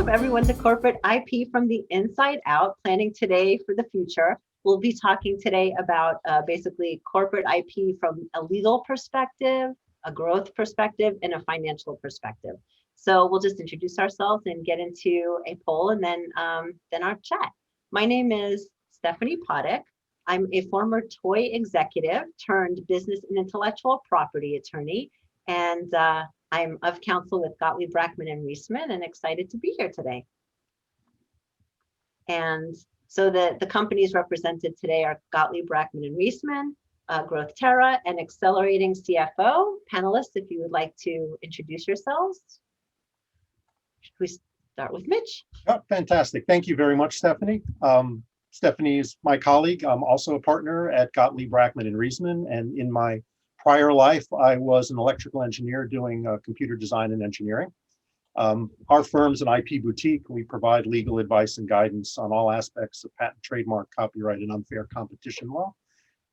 everyone to Corporate IP from the Inside Out, planning today for the future. We'll be talking today about basically corporate IP from a legal perspective, a growth perspective, and a financial perspective. So we'll just introduce ourselves and get into a poll and then our chat. My name is Stephanie Poddick. I'm a former toy executive turned business and intellectual property attorney, and I'm of counsel with Gottlieb, Brackman, and Reisman, and excited to be here today. And so the companies represented today are Gottlieb, Brackman, and Reisman, Growth Terra, and Accelerating CFO. Panelists, if you would like to introduce yourselves. Should we start with Mitch? Oh, fantastic. Thank you very much, Stephanie. Stephanie is my colleague. I'm also a partner at Gottlieb, Brackman, and Reisman, and in my prior life, I was an electrical engineer doing computer design and engineering. Our firm's an IP boutique. We provide legal advice and guidance on all aspects of patent, trademark, copyright, and unfair competition law.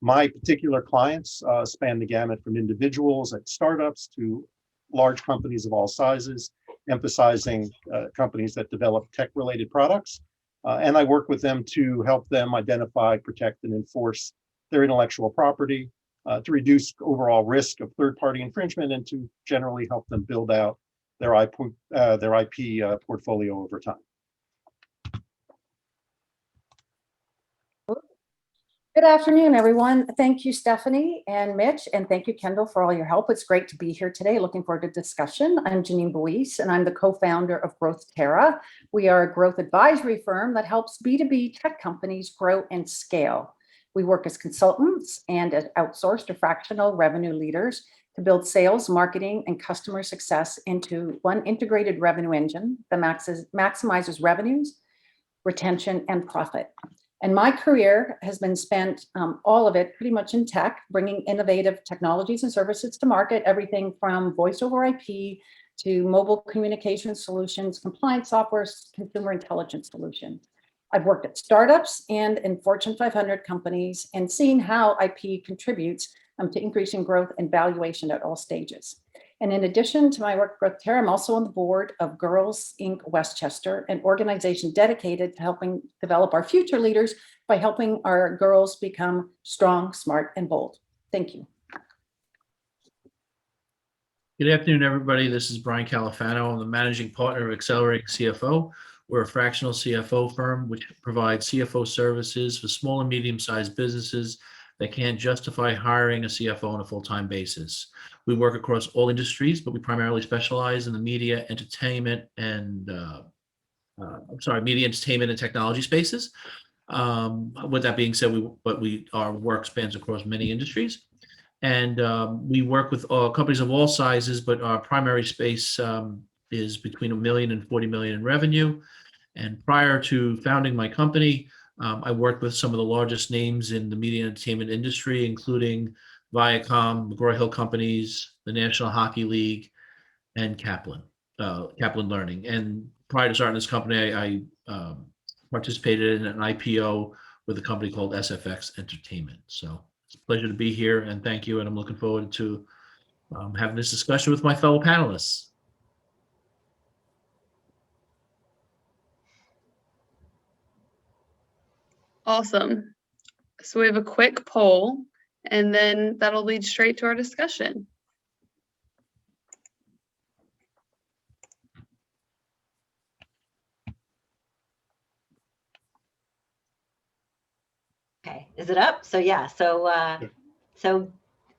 My particular clients span the gamut from individuals at startups to large companies of all sizes, emphasizing companies that develop tech-related products. And I work with them to help them identify, protect, and enforce their intellectual property, to reduce overall risk of third-party infringement, and to generally help them build out their IP portfolio over time. Good afternoon, everyone. Thank you, Stephanie and Mitch, and thank you, Kendall, for all your help. It's great to be here today. Looking forward to discussion. I'm Jeanine, and I'm the co-founder of Growth Terra. We are a growth advisory firm that helps B2B tech companies grow and scale. We work as consultants and as outsourced or fractional revenue leaders to build sales, marketing, and customer success into one integrated revenue engine that maximizes revenues, retention, and profit. And my career has been spent, all of it pretty much in tech, bringing innovative technologies and services to market, everything from voice over IP to mobile communication solutions, compliance software, consumer intelligence solutions. I've worked at startups and in Fortune 500 companies and seen how IP contributes to increasing growth and valuation at all stages. And in addition to my work at Growth Terra, I'm also on the board of Girls Inc. Westchester, an organization dedicated to helping develop our future leaders by helping our girls become strong, smart, and bold. Thank you. Good afternoon, everybody. This is Brian Califano. I'm the managing partner of Accelerating CFO. We're a fractional CFO firm which provides CFO services for small and medium-sized businesses that can't justify hiring a CFO on a full-time basis. We work across all industries, but we primarily specialize in the media, entertainment, and media, entertainment, and technology spaces. With that being said, our work spans across many industries, and we work with companies of all sizes. But our primary space is between $1 million and $40 million in revenue. And prior to founding my company, I worked with some of the largest names in the media and entertainment industry, including Viacom, McGraw-Hill Companies, the National Hockey League, and Kaplan Learning. And prior to starting this company, I participated in an IPO with a company called SFX Entertainment. So it's a pleasure to be here, and thank you. And I'm looking forward to having this discussion with my fellow panelists. Awesome. So we have a quick poll, and then that'll lead straight to our discussion. Okay, is it up? So yeah, so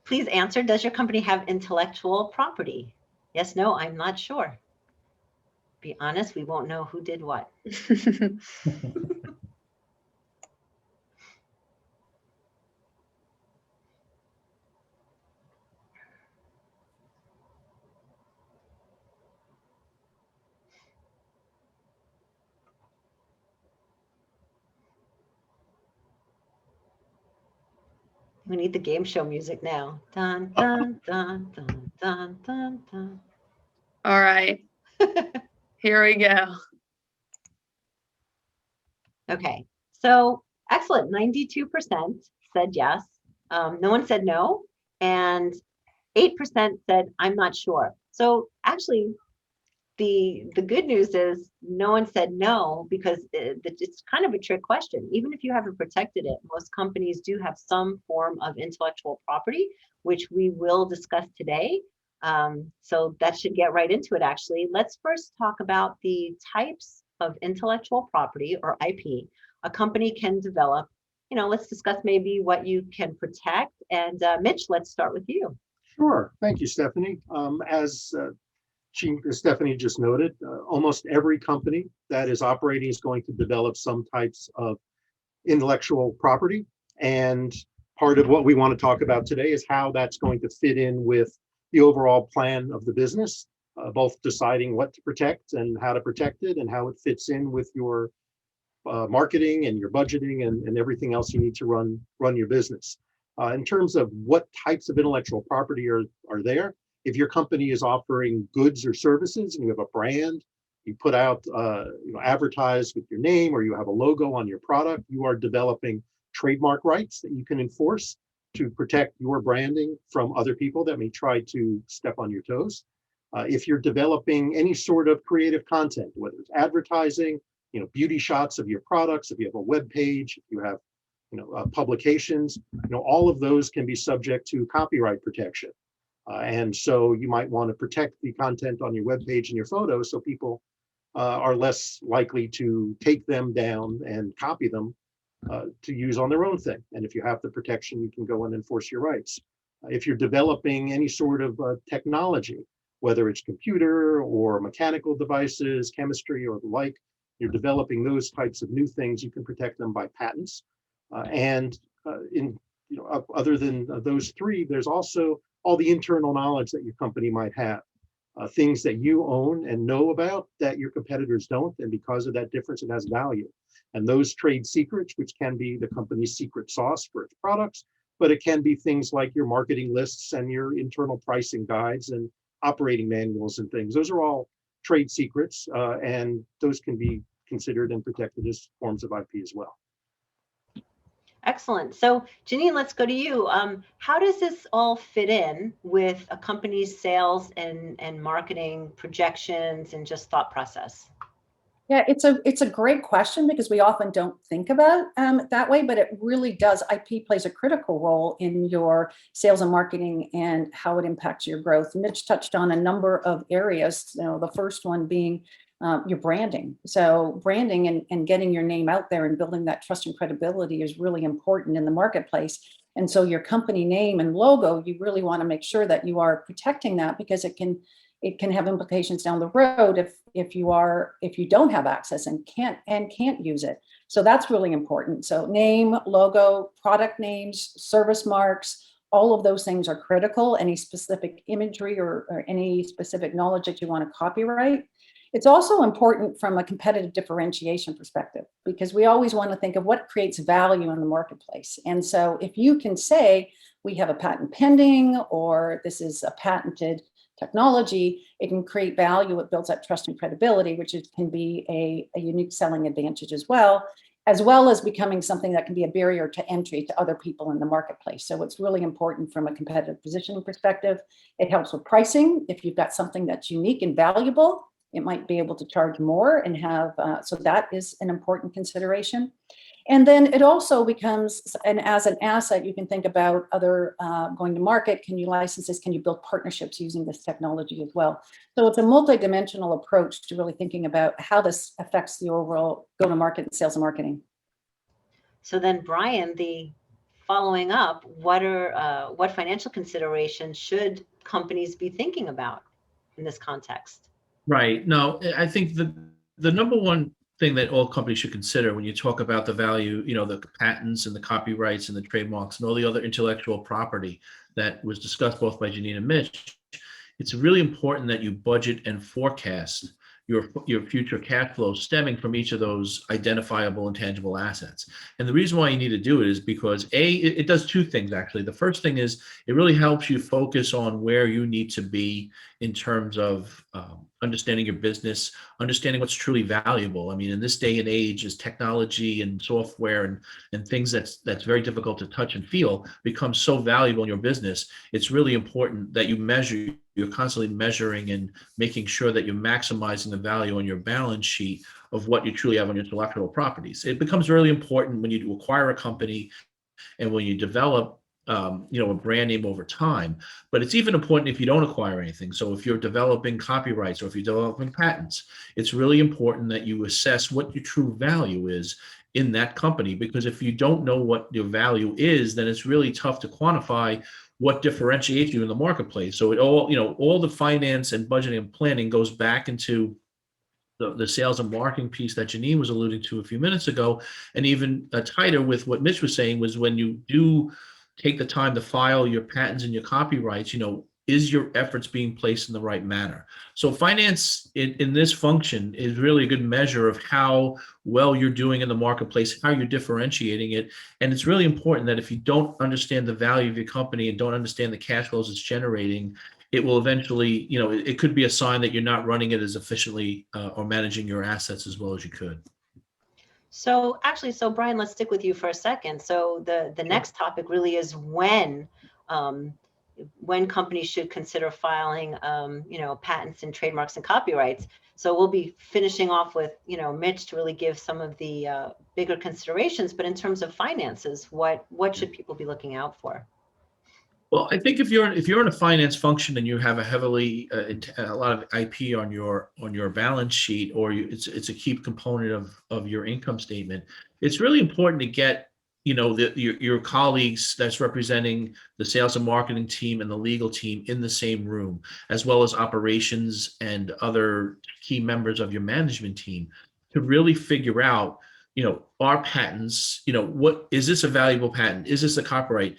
please answer, does your company have intellectual property? Yes, no, I'm not sure. Be honest, we won't know who did what. We need the game show music now. Dun, dun, dun, dun, dun, dun, dun. All right, here we go. Okay, so excellent. 92% said yes. No one said no, and 8% said I'm not sure. So actually, the good news is no one said no, because it's kind of a trick question. Even if you haven't protected it, most companies do have some form of intellectual property, which we will discuss today. So that should get right into it, actually. Let's first talk about the types of intellectual property, or IP, a company can develop. Let's discuss maybe what you can protect. And Mitch, let's start with you. Sure. Thank you, Stephanie. As Stephanie just noted, almost every company that is operating is going to develop some types of intellectual property. And part of what we want to talk about today is how that's going to fit in with the overall plan of the business, both deciding what to protect and how to protect it, and how it fits in with your marketing and your budgeting and everything else you need to run your business. In terms of what types of intellectual property are there, if your company is offering goods or services and you have a brand, you put out, advertise with your name, or you have a logo on your product, you are developing trademark rights that you can enforce to protect your branding from other people that may try to step on your toes. If you're developing any sort of creative content, whether it's advertising, beauty shots of your products, if you have a web page, if you have, publications, all of those can be subject to copyright protection. And so you might want to protect the content on your webpage and your photos so people are less likely to take them down and copy them to use on their own thing. And if you have the protection, you can go and enforce your rights. If you're developing any sort of technology, whether it's computer or mechanical devices, chemistry or the like, you're developing those types of new things, you can protect them by patents. Other than those three, there's also all the internal knowledge that your company might have, things that you own and know about that your competitors don't, and because of that difference, it has value. And those trade secrets, which can be the company's secret sauce for its products, but it can be things like your marketing lists and your internal pricing guides and operating manuals and things. Those are all trade secrets, and those can be considered and protected as forms of IP as well. Excellent. So Jeanine, let's go to you. How does this all fit in with a company's sales and marketing projections and just thought process? Yeah, it's a great question, because we often don't think about it that way, but it really does. IP plays a critical role in your sales and marketing and how it impacts your growth. Mitch touched on a number of areas, the first one being your branding. So branding and getting your name out there and building that trust and credibility is really important in the marketplace. And so your company name and logo, you really want to make sure that you are protecting that, because it can have implications down the road if you don't have access and can't use it. So that's really important. So name, logo, product names, service marks, all of those things are critical. Any specific imagery or any specific knowledge that you want to copyright. It's also important from a competitive differentiation perspective, because we always want to think of what creates value in the marketplace. And so if you can say we have a patent pending, or this is a patented technology, it can create value. It builds up trust and credibility, which can be a unique selling advantage as well as becoming something that can be a barrier to entry to other people in the marketplace. So it's really important from a competitive positioning perspective. It helps with pricing. If you've got something that's unique and valuable, it might be able to charge more and have, so that is an important consideration. And then it also becomes, and as an asset, you can think about other going to market. Can you license this? Can you build partnerships using this technology as well? So it's a multidimensional approach to really thinking about how this affects the overall go-to-market and sales and marketing. So then, Brian, the following up, what financial considerations should companies be thinking about in this context? Right. No, I think the number one thing that all companies should consider when you talk about the value, the patents and the copyrights and the trademarks and all the other intellectual property that was discussed both by Jeanine and Mitch, it's really important that you budget and forecast your future cash flow stemming from each of those identifiable and tangible assets. And the reason why you need to do it is because it does two things, actually. The first thing is it really helps you focus on where you need to be in terms of understanding your business, understanding what's truly valuable. I mean, in this day and age, as technology and software and things that's very difficult to touch and feel become so valuable in your business, it's really important that you're constantly measuring and making sure that you're maximizing the value on your balance sheet of what you truly have on your intellectual properties. It becomes really important when you acquire a company and when you develop a brand name over time. But it's even important if you don't acquire anything. So if you're developing copyrights or if you're developing patents, it's really important that you assess what your true value is in that company, because if you don't know what your value is, then it's really tough to quantify what differentiates you in the marketplace. So it all the finance and budgeting and planning goes back into the sales and marketing piece that Jeanine was alluding to a few minutes ago, and even tighter with what Mitch was saying was when you do take the time to file your patents and your copyrights, is your efforts being placed in the right manner? So finance in this function is really a good measure of how well you're doing in the marketplace, how you're differentiating it. And it's really important that if you don't understand the value of your company and don't understand the cash flows it's generating, it will eventually, it could be a sign that you're not running it as efficiently or managing your assets as well as you could. So actually, Brian, let's stick with you for a second. So the next topic really is when companies should consider filing, patents and trademarks and copyrights. So we'll be finishing off with, Mitch to really give some of the bigger considerations. But in terms of finances, what should people be looking out for? Well, I think if you're in a finance function and you have a lot of IP on your balance sheet, or it's a key component of your income statement, it's really important to get your colleagues that's representing the sales and marketing team and the legal team in the same room, as well as operations and other key members of your management team, to really figure out, our patents, what is this a valuable patent? Is this a copyright?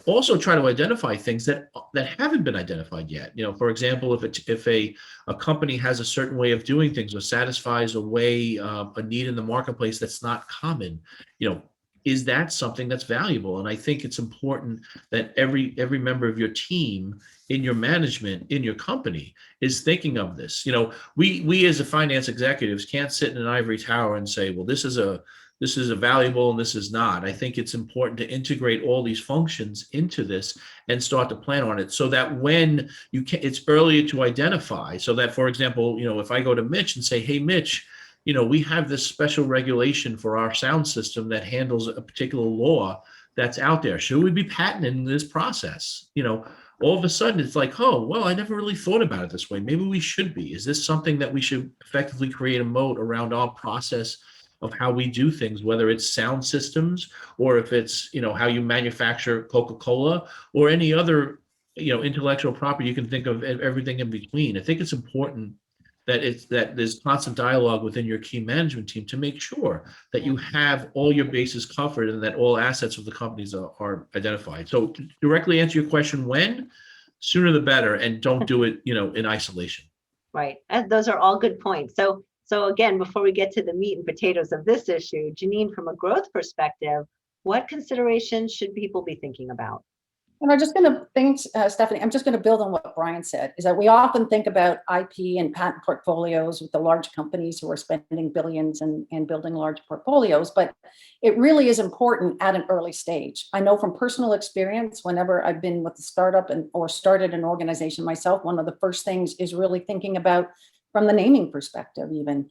Also try to identify things that haven't been identified yet. For example, if a company has a certain way of doing things or satisfies a need in the marketplace that's not common, is that something that's valuable? And I think it's important that every member of your team, in your management, in your company, is thinking of this. We as a finance executives can't sit in an ivory tower and say, well, this is a valuable and this is not. I think it's important to integrate all these functions into this and start to plan on it, so that when it's earlier to identify. So that, for example, if I go to Mitch and say, hey, Mitch, we have this special regulation for our sound system that handles a particular law that's out there. Should we be patenting this process? All of a sudden it's like, oh, well, I never really thought about it this way. Maybe we should be. Is this something that we should effectively create a moat around our process of how we do things, whether it's sound systems or if it's, how you manufacture Coca-Cola or any other, intellectual property you can think of, everything in between. I think it's important that there's constant dialogue within your key management team to make sure that you have all your bases covered and that all assets of the companies are identified. So to directly answer your question, when, sooner the better, and don't do it, in isolation. Right. And those are all good points. So again, before we get to the meat and potatoes of this issue, Jeanine, from a growth perspective, what considerations should people be thinking about? And I'm just going to think, Stephanie, I'm just going to build on what Brian said, is that we often think about IP and patent portfolios with the large companies who are spending billions and building large portfolios, but it really is important at an early stage. I know from personal experience, whenever I've been with a startup or started an organization myself, one of the first things is really thinking about, from the naming perspective even,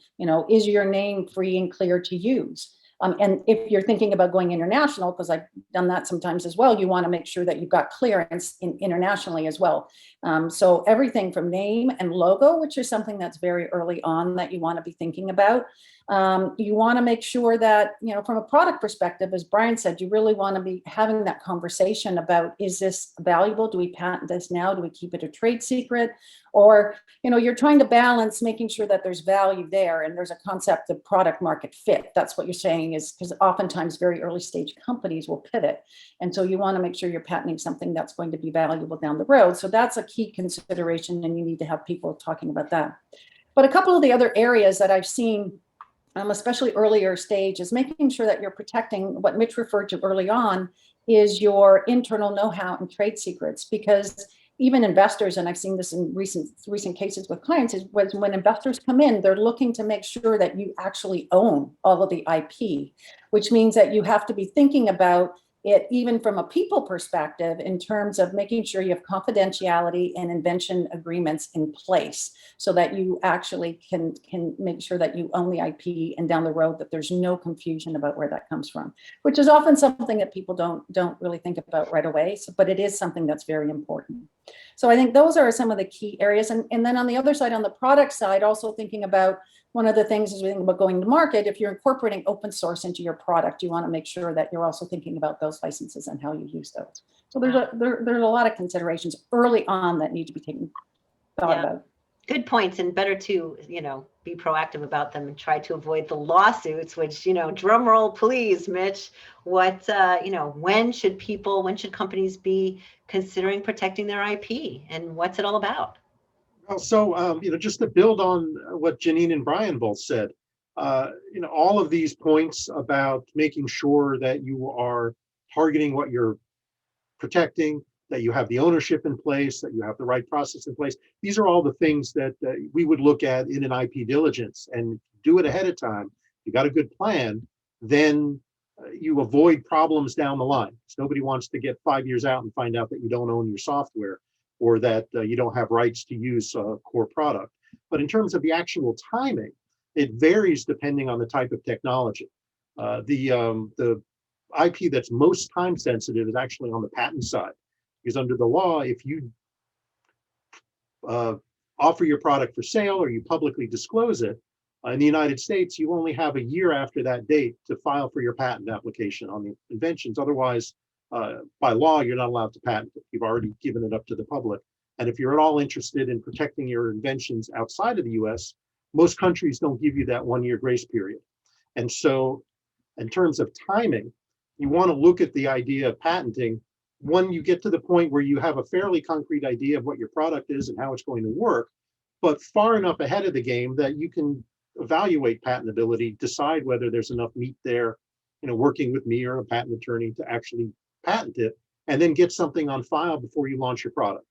is your name free and clear to use? And if you're thinking about going international, because I've done that sometimes as well, you want to make sure that you've got clearance internationally as well. So everything from name and logo, which is something that's very early on that you want to be thinking about. You want to make sure that, from a product perspective, as Brian said, you really want to be having that conversation about, is this valuable? Do we patent this now? Do we keep it a trade secret? Or, you're trying to balance making sure that there's value there and there's a concept of product market fit. That's what you're saying, is because oftentimes very early stage companies will pivot. And so you want to make sure you're patenting something that's going to be valuable down the road. So that's a key consideration, and you need to have people talking about that. But a couple of the other areas that I've seen, especially earlier stage, is making sure that you're protecting what Mitch referred to early on, is your internal know-how and trade secrets. Because even investors, and I've seen this in recent cases with clients, is when investors come in, they're looking to make sure that you actually own all of the IP, which means that you have to be thinking about it even from a people perspective in terms of making sure you have confidentiality and invention agreements in place so that you actually can make sure that you own the IP, and down the road that there's no confusion about where that comes from, which is often something that people don't really think about right away. So, but it is something that's very important. So I think those are some of the key areas. And then on the other side, on the product side, also thinking about one of the things is we think about going to market. If you're incorporating open source into your product, you want to make sure that you're also thinking about those licenses and how you use those. So there's a lot of considerations early on that need to be thought about. Good points, and better to, be proactive about them and try to avoid the lawsuits, which, drum roll, please, Mitch. What, when should companies be considering protecting their IP, and what's it all about? Well, so, just to build on what Jeanine and Brian both said, all of these points about making sure that you are targeting what you're protecting, that you have the ownership in place, that you have the right process in place. These are all the things that we would look at in an IP diligence, and do it ahead of time. You got a good plan, then you avoid problems down the line. So nobody wants to get 5 years out and find out that you don't own your software, or that you don't have rights to use a core product. But in terms of the actual timing, it varies depending on the type of technology. The IP that's most time sensitive is actually on the patent side, because under the law, if you offer your product for sale or you publicly disclose it, in the United States, you only have a year after that date to file for your patent application on the inventions. Otherwise, by law, you're not allowed to patent it. You've already given it up to the public. And if you're at all interested in protecting your inventions outside of the US, most countries don't give you that 1 year grace period. And so in terms of timing, you want to look at the idea of patenting when you get to the point where you have a fairly concrete idea of what your product is and how it's going to work, but far enough ahead of the game that you can evaluate patentability, decide whether there's enough meat there, working with me or a patent attorney to actually patent it, and then get something on file before you launch your product.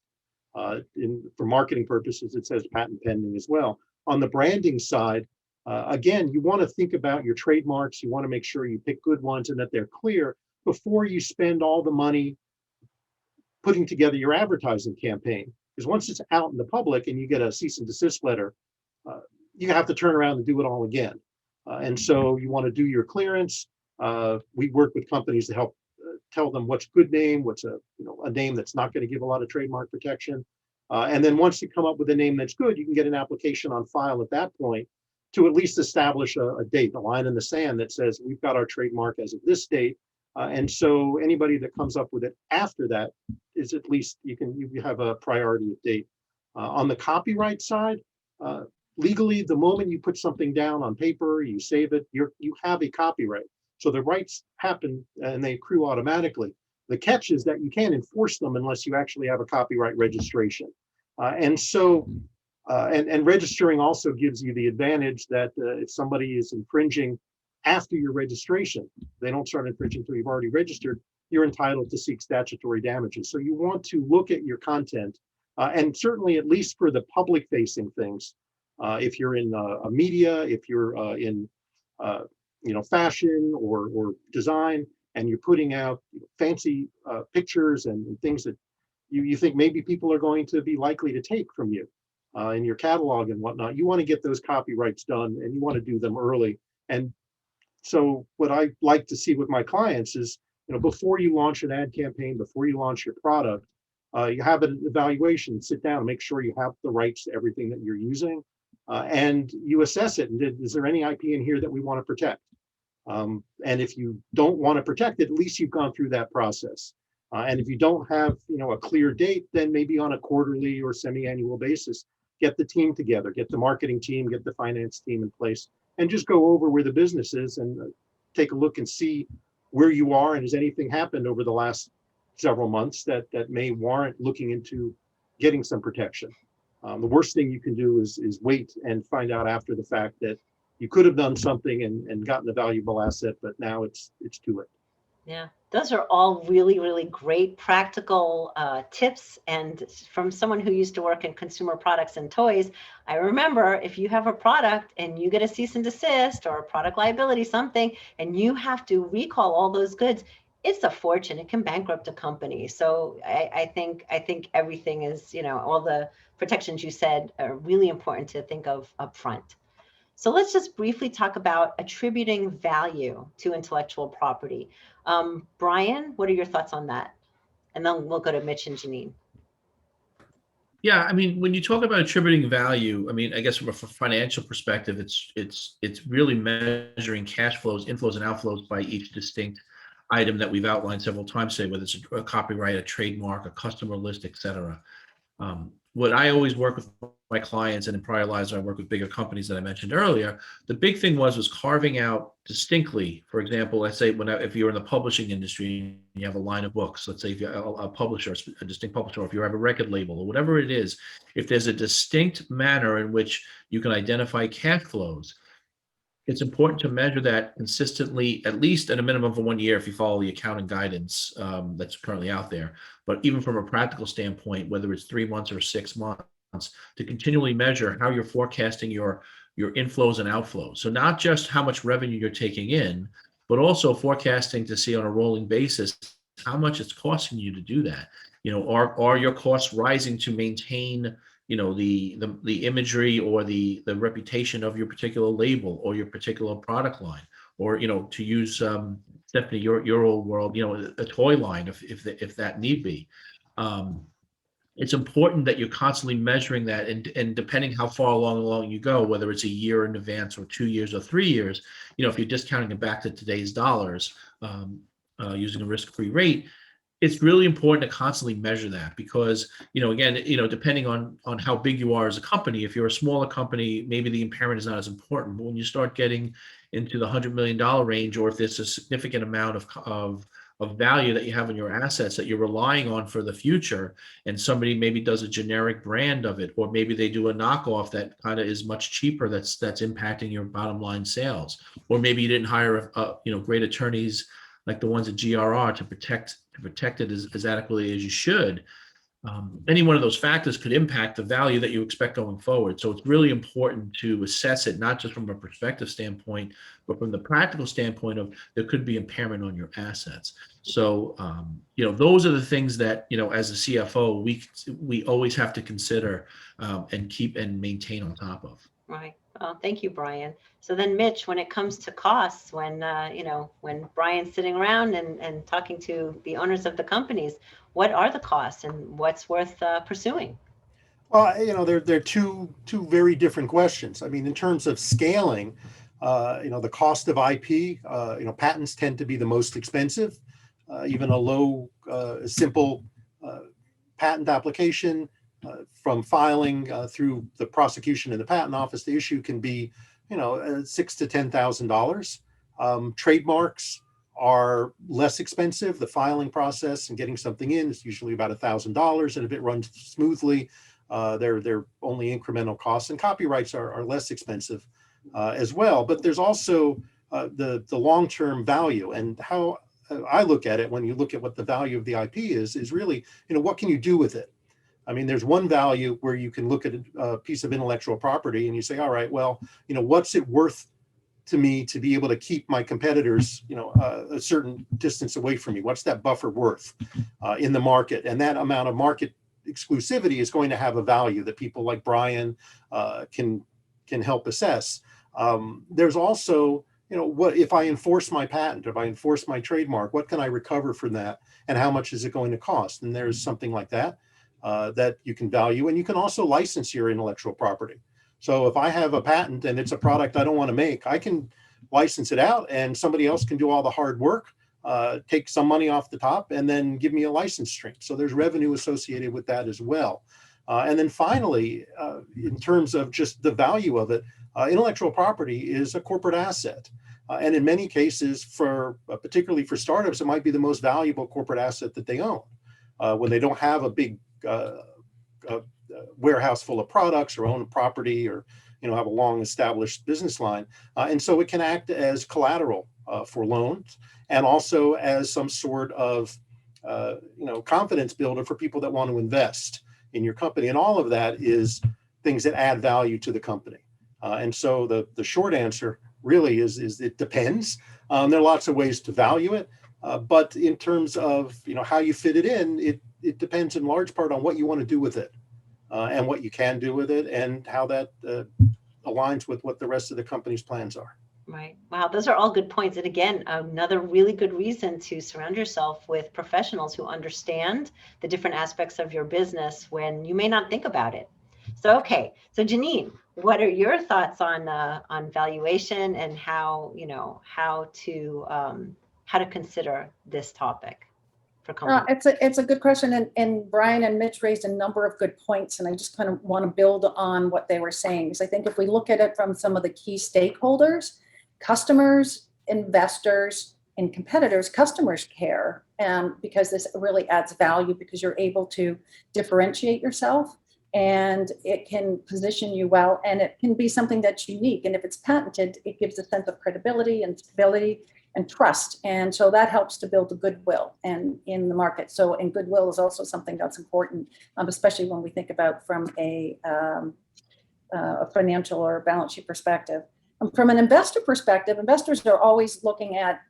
For marketing purposes, it says patent pending as well. On the branding side, again, you want to think about your trademarks. You want to make sure you pick good ones and that they're clear before you spend all the money putting together your advertising campaign. Because once it's out in the public and you get a cease and desist letter, you have to turn around and do it all again. And so you want to do your clearance. We work with companies to help tell them what's a good name, what's a name that's not going to give a lot of trademark protection. And then once you come up with a name that's good, you can get an application on file at that point to at least establish a date, a line in the sand that says we've got our trademark as of this date. And so anybody that comes up with it after that is at least you have a priority of date. On the copyright side, legally, the moment you put something down on paper, you save it, you have a copyright. So the rights happen and they accrue automatically. The catch is that you can't enforce them unless you actually have a copyright registration. And registering also gives you the advantage that if somebody is infringing after your registration, they don't start infringing until you've already registered, you're entitled to seek statutory damages. So you want to look at your content, and certainly at least for the public facing things, if you're in a media, if you're in fashion or design, and you're putting out fancy pictures and things that you think maybe people are going to be likely to take from you in your catalog and whatnot, you want to get those copyrights done, and you want to do them early. And so what I like to see with my clients is, before you launch an ad campaign, before you launch your product, you have an evaluation, sit down, make sure you have the rights to everything that you're using, and you assess it. And is there any IP in here that we want to protect? And if you don't want to protect it, at least you've gone through that process. And if you don't have, a clear date, then maybe on a quarterly or semi-annual basis, get the team together, get the marketing team, get the finance team in place, and just go over where the business is and take a look and see where you are, and has anything happened over the last several months that may warrant looking into getting some protection. The worst thing you can do is wait and find out after the fact that you could have done something and gotten a valuable asset, but now it's too late. Yeah, Those are all really, really great practical tips. And from someone who used to work in consumer products and toys, I remember if you have a product and you get a cease and desist or a product liability, something, and you have to recall all those goods, it's a fortune. It can bankrupt a company. So I think everything is, all the protections you said are really important to think of upfront. So let's just briefly talk about attributing value to intellectual property. Brian, what are your thoughts on that? And then we'll go to Mitch and Jeanine. Yeah, I mean, when you talk about attributing value, I mean, I guess from a financial perspective, it's really measuring cash flows, inflows, and outflows by each distinct item that we've outlined several times today, whether it's a copyright, a trademark, a customer list, et cetera. What I always work with my clients, and in prior lives, I work with bigger companies that I mentioned earlier. The big thing was carving out distinctly. For example, let's say if you're in the publishing industry and you have a line of books, let's say if you're a publisher, a distinct publisher, or if you have a record label or whatever it is, if there's a distinct manner in which you can identify cash flows, it's important to measure that consistently, at least at a minimum for 1 year, if you follow the accounting guidance that's currently out there. But even from a practical standpoint, whether it's 3 months or 6 months, to continually measure how you're forecasting your inflows and outflows. So not just how much revenue you're taking in, but also forecasting to see on a rolling basis how much it's costing you to do that. Are your costs rising to maintain the imagery or the reputation of your particular label or your particular product line, or to use Stephanie, your old world, a toy line if that need be. It's important that you're constantly measuring that, and depending how far along you go, whether it's a year in advance or 2 years or 3 years, if you're discounting it back to today's dollars using a risk-free rate, it's really important to constantly measure that because, again, depending on how big you are as a company, if you're a smaller company, maybe the impairment is not as important. But when you start getting into the $100 million range, or if there's a significant amount of value that you have in your assets that you're relying on for the future, and somebody maybe does a generic brand of it, or maybe they do a knockoff that kind of is much cheaper, that's impacting your bottom line sales, or maybe you didn't hire great attorneys like the ones at GRR to protect it as adequately as you should. Any one of those factors could impact the value that you expect going forward. So it's really important to assess it, not just from a perspective standpoint, but from the practical standpoint of there could be impairment on your assets. So, those are the things that, as a CFO, we always have to consider and keep and maintain on top of. Right. Well, thank you, Brian. So then, Mitch, when it comes to costs, when Brian's sitting around and talking to the owners of the companies, what are the costs and what's worth pursuing? Well, they're two very different questions. I mean, in terms of scaling, the cost of IP, patents tend to be the most expensive. Even a low, simple patent application, from filing through the prosecution in the patent office, the issue can be, $6,000 to $10,000. Trademarks are less expensive. The filing process and getting something in is usually about $1,000, and if it runs smoothly, they're only incremental costs. And copyrights are less expensive as well. But there's also the long-term value, and how I look at it when you look at what the value of the IP is really, what can you do with it? I mean, there's one value where you can look at a piece of intellectual property and you say, all right, well, what's it worth to me to be able to keep my competitors, a certain distance away from me? What's that buffer worth in the market? And that amount of market exclusivity is going to have a value that people like Brian can help assess. There's also, what if I enforce my patent, if I enforce my trademark, what can I recover from that? And how much is it going to cost? And there's something like that. That you can value, and you can also license your intellectual property. So if I have a patent and it's a product I don't want to make, I can license it out and somebody else can do all the hard work, take some money off the top, and then give me a license stream. So there's revenue associated with that as well. And then finally, in terms of just the value of it, intellectual property is a corporate asset. And in many cases, particularly for startups, it might be the most valuable corporate asset that they own. When they don't have a big warehouse full of products or own property, or have a long established business line, and so it can act as collateral for loans, and also as some sort of confidence builder for people that want to invest in your company. And all of that is things that add value to the company. And so the short answer really is it depends. There are lots of ways to value it, but in terms of how you fit it in, it depends in large part on what you want to do with it, and what you can do with it, and how that aligns with what the rest of the company's plans are. Right. Wow, those are all good points. And again, another really good reason to surround yourself with professionals who understand the different aspects of your business when you may not think about it. So, okay. So Jeanine, what are your thoughts on valuation and how to consider this topic for companies? It's a good question, and Brian and Mitch raised a number of good points, and I just kind of want to build on what they were saying, because I think if we look at it from some of the key stakeholders, customers, investors, and competitors, customers care, because this really adds value, because you're able to differentiate yourself, and it can position you well, and it can be something that's unique. And if it's patented, it gives a sense of credibility and stability and trust. And so that helps to build a goodwill in the market. And goodwill is also something that's important, especially when we think about from a financial or balance sheet perspective. From an investor perspective, investors are always looking at,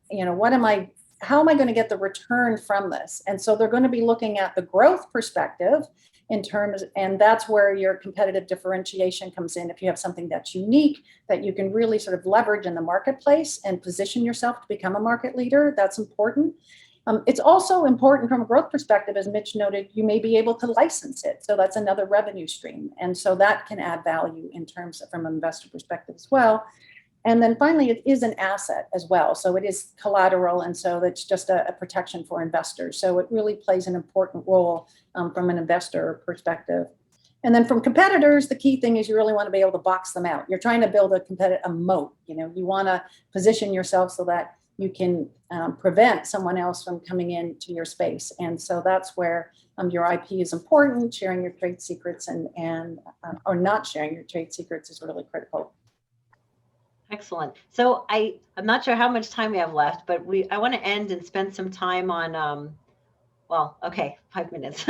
how am I going to get the return from this? And so they're going to be looking at the growth perspective and that's where your competitive differentiation comes in. If you have something that's unique, that you can really sort of leverage in the marketplace and position yourself to become a market leader, that's important. It's also important from a growth perspective, as Mitch noted, you may be able to license it. So that's another revenue stream. And so that can add value in terms of from an investor perspective as well. And then finally, it is an asset as well. So it is collateral. And so that's just a protection for investors. So it really plays an important role from an investor perspective. And then from competitors, the key thing is you really want to be able to box them out. You're trying to build a moat. You want to position yourself so that you can prevent someone else from coming into your space. And so that's where your IP is important. Sharing your trade secrets or not sharing your trade secrets is really critical. Excellent. So I'm not sure how much time we have left, but I want to end and spend some time on, 5 minutes.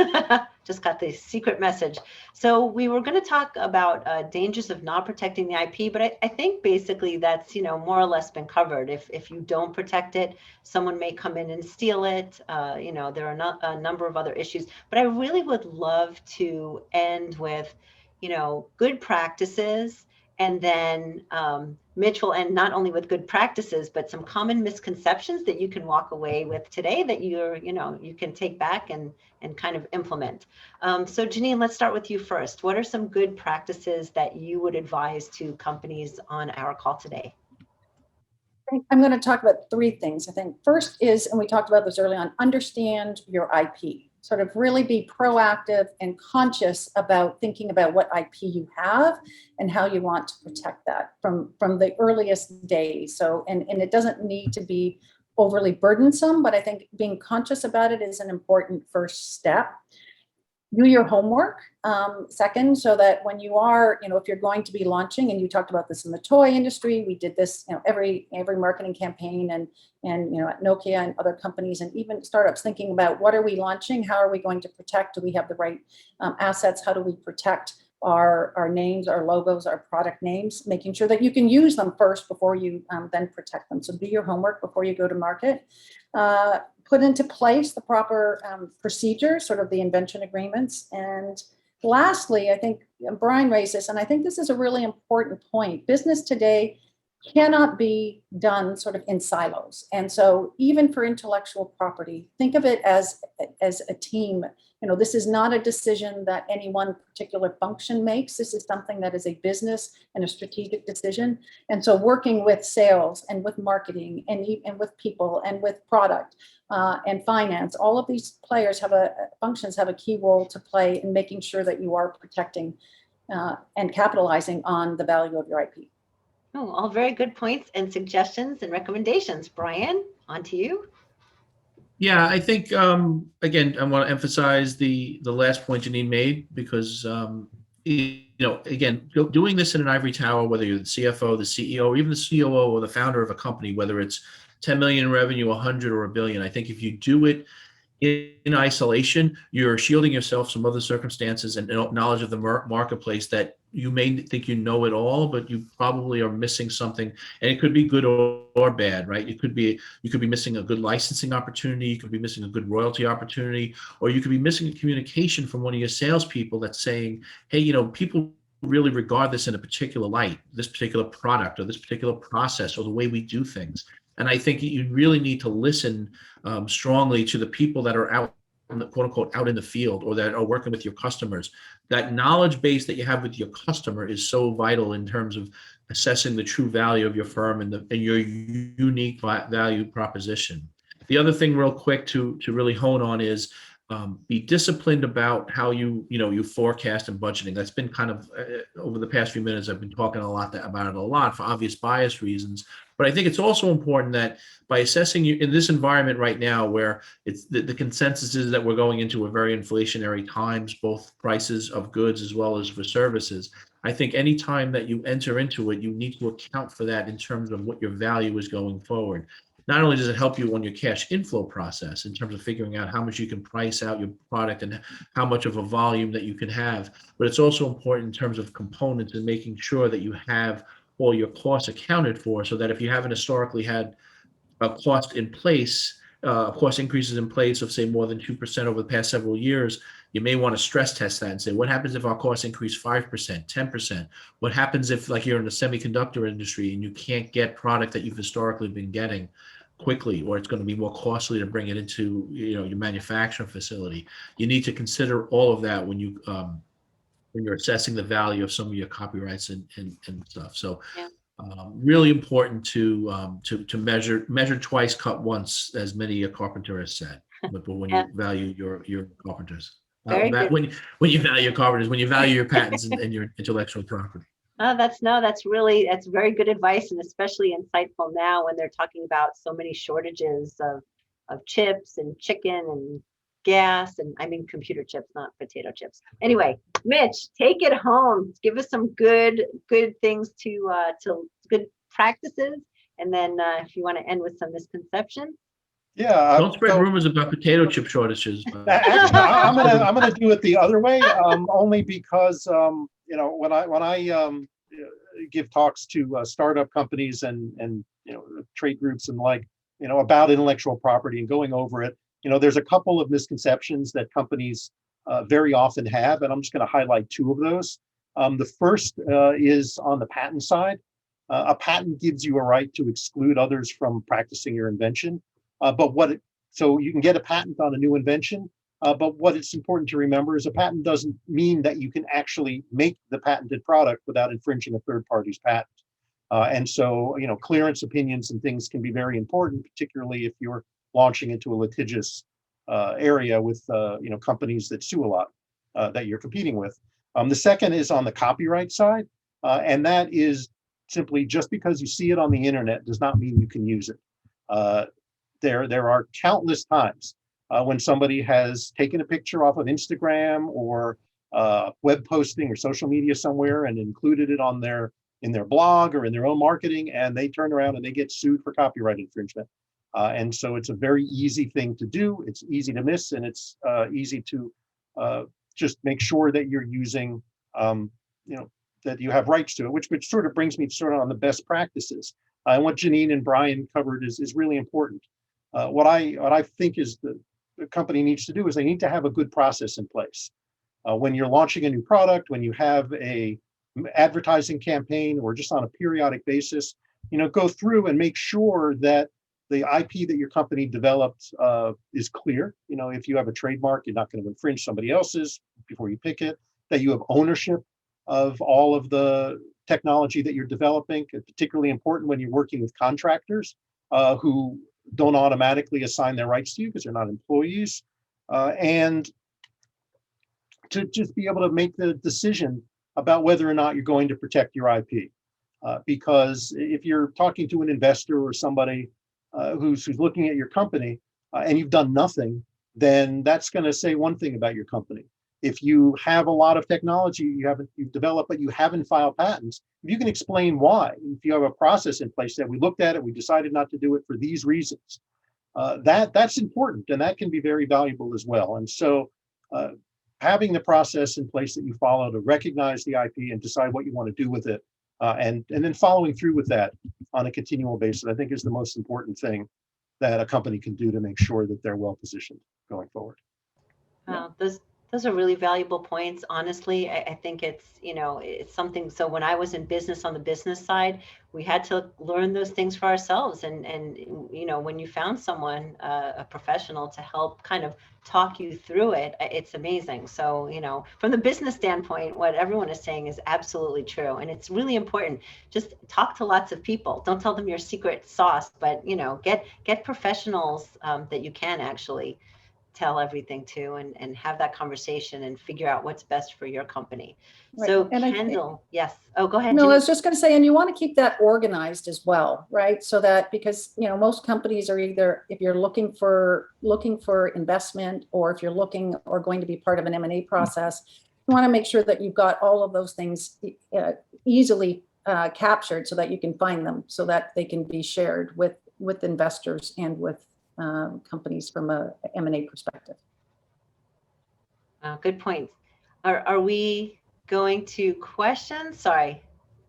Just got the secret message. So we were going to talk about dangers of not protecting the IP, but I think basically that's, more or less been covered. If you don't protect it, someone may come in and steal it. There are a number of other issues, but I really would love to end with, good practices. And then Mitch will end not only with good practices, but some common misconceptions that you can walk away with today that you can take back and kind of implement. So Jeanine, let's start with you first. What are some good practices that you would advise to companies on our call today? I'm going to talk about three things. I think first is, and we talked about this early on, understand your IP. Sort of really be proactive and conscious about thinking about what IP you have and how you want to protect that from the earliest days. So, and it doesn't need to be overly burdensome, but I think being conscious about it is an important first step. Do your homework, second, so that when you are, if you're going to be launching, and you talked about this in the toy industry, we did this, every marketing campaign and at Nokia and other companies and even startups thinking about what are we launching? How are we going to protect? Do we have the right assets? How do we protect our names, our logos, our product names, making sure that you can use them first before you then protect them. So do your homework before you go to market. Put into place the proper procedures, sort of the invention agreements. And lastly, I think Brian raised this, and I think this is a really important point. Business today cannot be done sort of in silos. And so even for intellectual property, think of it as a team. This is not a decision that any one particular function makes. This is something that is a business and a strategic decision. And so working with sales and with marketing and with people and with product and finance, all of these players functions have a key role to play in making sure that you are protecting and capitalizing on the value of your IP. Oh, all very good points and suggestions and recommendations. Brian, on to you. Yeah, I think, again, I want to emphasize the last point Jeanine made, because, again, doing this in an ivory tower, whether you're the CFO, the CEO, or even the COO or the founder of a company, whether it's 10 million in revenue, 100 or a billion. I think if you do it in isolation, you're shielding yourself from other circumstances and knowledge of the marketplace that you may think you know it all, but you probably are missing something, and it could be good or bad, right? You could be missing a good licensing opportunity, you could be missing a good royalty opportunity, or you could be missing a communication from one of your salespeople that's saying, hey, people really regard this in a particular light, this particular product or this particular process or the way we do things. And I think you really need to listen strongly to the people that are out, quote unquote, out in the field or that are working with your customers. That knowledge base that you have with your customer is so vital in terms of assessing the true value of your firm and your unique value proposition. The other thing real quick to really hone on is be disciplined about how you forecast and budgeting. That's been kind of over the past few minutes, I've been talking about it a lot for obvious bias reasons. But I think it's also important that by assessing you in this environment right now, where it's the consensus is that we're going into a very inflationary times, both prices of goods as well as for services. I think any time that you enter into it, you need to account for that in terms of what your value is going forward. Not only does it help you on your cash inflow process in terms of figuring out how much you can price out your product and how much of a volume that you can have, but it's also important in terms of components and making sure that you have all your costs accounted for, so that if you haven't historically had a cost in place, cost increases in place of say more than 2% over the past several years, you may want to stress test that and say, what happens if our costs increase 5%, 10%? What happens if, like, you're in the semiconductor industry and you can't get product that you've historically been getting quickly, or it's going to be more costly to bring it into your manufacturing facility? You need to consider all of that when you're assessing the value of some of your copyrights and stuff. So Yeah. Really important to measure twice, cut once, as many a carpenter has said. But when Yeah. you value your carpenters, Very good. when you value your carpenters, when you value your patents and your intellectual property. That's very good advice, and especially insightful now when they're talking about so many shortages of chips and chicken and gas, and I mean computer chips, not potato chips. Anyway, Mitch, take it home. Give us some good things to good practices, and then if you want to end with some misconceptions. Yeah. Don't spread rumors about potato chip shortages. Actually, I'm gonna do it the other way, only because when I give talks to startup companies and trade groups and about intellectual property and going over it, there's a couple of misconceptions that companies very often have, and I'm just going to highlight two of those. The first is on the patent side. A patent gives you a right to exclude others from practicing your invention. So you can get a patent on a new invention, but what it's important to remember is a patent doesn't mean that you can actually make the patented product without infringing a third party's patent. And so, clearance opinions and things can be very important, particularly if you're launching into a litigious area with, companies that sue a lot that you're competing with. The second is on the copyright side, and that is simply just because you see it on the internet does not mean you can use it. There are countless times when somebody has taken a picture off of Instagram or web posting or social media somewhere and included it in their blog or in their own marketing, and they turn around and they get sued for copyright infringement. And so it's a very easy thing to do. It's easy to miss, and it's easy to just make sure that you're using, that you have rights to it, which sort of brings me sort of on the best practices. And what Jeanine and Brian covered is really important. What I think is the company needs to do is they need to have a good process in place. When you're launching a new product, when you have a advertising campaign, or just on a periodic basis, go through and make sure that the IP that your company developed is clear. If you have a trademark, you're not going to infringe somebody else's before you pick it, that you have ownership of all of the technology that you're developing. It's particularly important when you're working with contractors who don't automatically assign their rights to you because they're not employees, and to just be able to make the decision about whether or not you're going to protect your IP. Because if you're talking to an investor or somebody who's looking at your company and you've done nothing, then that's going to say one thing about your company. If you have a lot of technology you've developed, but you haven't filed patents, if you can explain why, if you have a process in place that we looked at it, we decided not to do it for these reasons, that's important, and that can be very valuable as well. And so having the process in place that you follow to recognize the IP and decide what you want to do with it, and then following through with that on a continual basis, I think is the most important thing that a company can do to make sure that they're well positioned going forward. Those are really valuable points. Honestly, I think it's, it's something. So when I was in business on the business side, we had to learn those things for ourselves. And when you found someone, a professional to help kind of talk you through it, it's amazing. So, from the business standpoint, what everyone is saying is absolutely true. And it's really important. Just talk to lots of people. Don't tell them your secret sauce, but, get professionals that you can actually tell everything to, and have that conversation and figure out what's best for your company. Right. So And Kendall, yes. Oh, go ahead. No, I Jeanine. was just going to say, and you want to keep that organized as well, right? So that, because, most companies are either, if you're looking for investment, or if you're looking or going to be part of an M&A process, you want to make sure that you've got all of those things easily captured so that you can find them, so that they can be shared with investors and with companies from a M&A perspective. Good points. Are we going to questions? Sorry,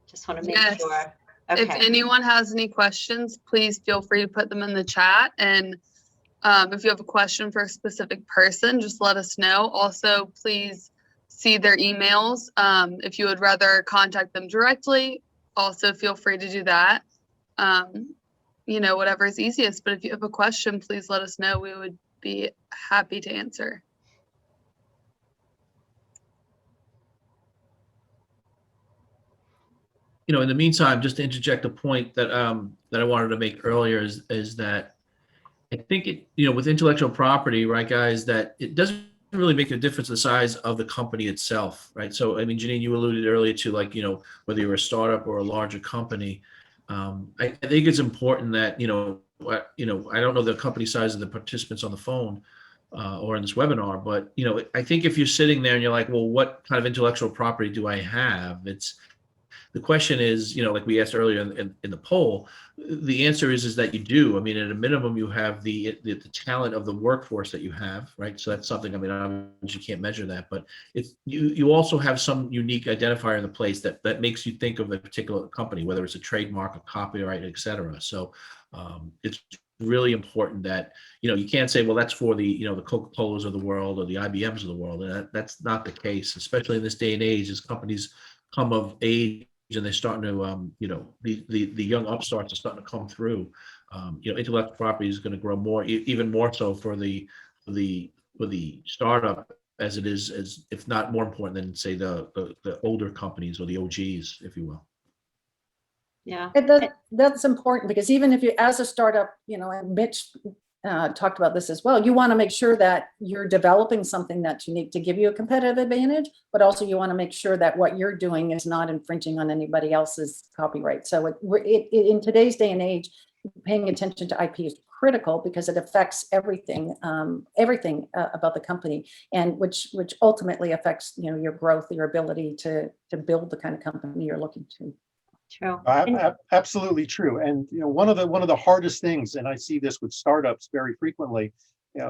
just want to make Yes. sure. If Okay. anyone has any questions, please feel free to put them in the chat. And if you have a question for a specific person, just let us know. Also, please see their emails. If you would rather contact them directly, also feel free to do that. Whatever is easiest. But if you have a question, please let us know. We would be happy to answer. In the meantime, just to interject a point that I wanted to make earlier is that I think with intellectual property, right, guys, that it doesn't really make a difference the size of the company itself, right? So, I mean, Jeanine, you alluded earlier to whether you're a startup or a larger company. I think it's important that I don't know the company size of the participants on the phone or in this webinar, but I think if you're sitting there and you're like, well, what kind of intellectual property do I have? The question is, like we asked earlier in the poll, the answer is that you do. I mean, at a minimum, you have the talent of the workforce that you have, right? So that's something, I mean, you can't measure that, but it's you also have some unique identifier in the place that makes you think of a particular company, whether it's a trademark, a copyright, et cetera. So it's really important that, you can't say, well, that's for the, the Coca-Colas of the world or the IBMs of the world. And that's not the case, especially in this day and age, as companies come of age and they're starting to, the young upstarts are starting to come through. Intellectual property is going to grow more, even more so for the startup as it is, as if not more important than, say, the older companies or the OGs, if you will. Yeah. And that's important, because even if you, as a startup, and Mitch talked about this as well, you want to make sure that you're developing something that's unique to give you a competitive advantage, but also you want to make sure that what you're doing is not infringing on anybody else's copyright. So in today's day and age, paying attention to IP is critical, because it affects everything about the company, and which ultimately affects your growth, your ability to build the kind of company you're looking to. True. Absolutely true. And one of the hardest things, and I see this with startups very frequently,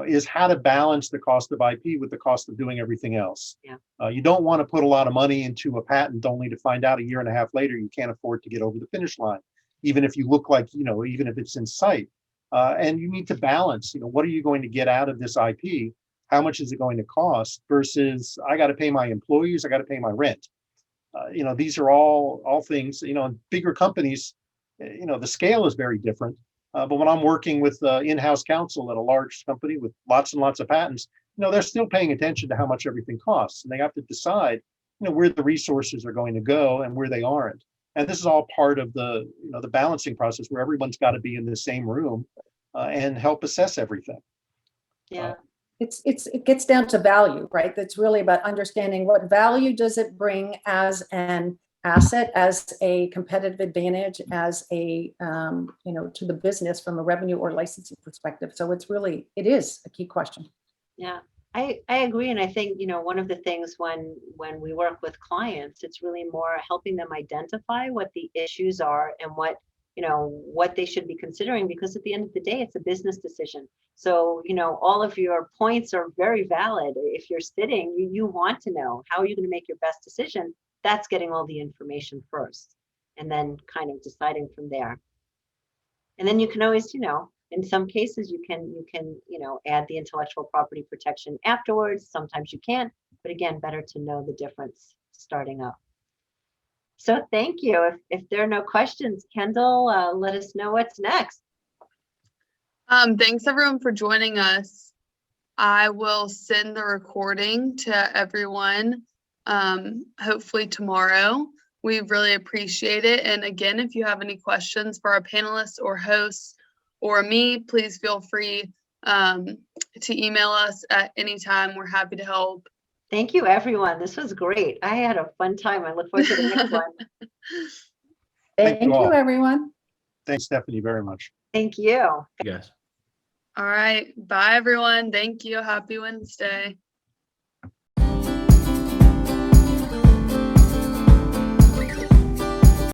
is how to balance the cost of IP with the cost of doing everything else. Yeah. You don't want to put a lot of money into a patent only to find out a year and a half later you can't afford to get over the finish line, even if you look like, even if it's in sight. And you need to balance, what are you going to get out of this IP? How much is it going to cost versus I got to pay my employees, I got to pay my rent. These are all things, in bigger companies, the scale is very different. But when I'm working with in-house counsel at a large company with lots and lots of patents, they're still paying attention to how much everything costs. And they have to decide, where the resources are going to go and where they aren't. And this is all part of the balancing process, where everyone's got to be in the same room and help assess everything. Yeah. It gets down to value, right? That's really about understanding what value does it bring as an asset, as a competitive advantage, as a, to the business from a revenue or licensing perspective. So it is a key question. Yeah. I agree. And I think, one of the things when we work with clients, it's really more helping them identify what the issues are and what they should be considering, because at the end of the day, it's a business decision. So, all of your points are very valid. If you're sitting, you want to know how are you going to make your best decision. That's getting all the information first and then kind of deciding from there. And then you can always, in some cases you can add the intellectual property protection afterwards. Sometimes you can't, but again, better to know the difference starting up. So thank you. If there are no questions, Kendall, let us know what's next. Thanks everyone for joining us. I will send the recording to everyone, hopefully tomorrow. We really appreciate it. And again, if you have any questions for our panelists or hosts or me, please feel free to email us at any time. We're happy to help. Thank you, everyone. This was great. I had a fun time. I look forward to the next one. Thank you all. you, everyone. Thanks, Stephanie, very much. Thank you. You guys. All right. Bye, everyone. Thank you. Happy Wednesday.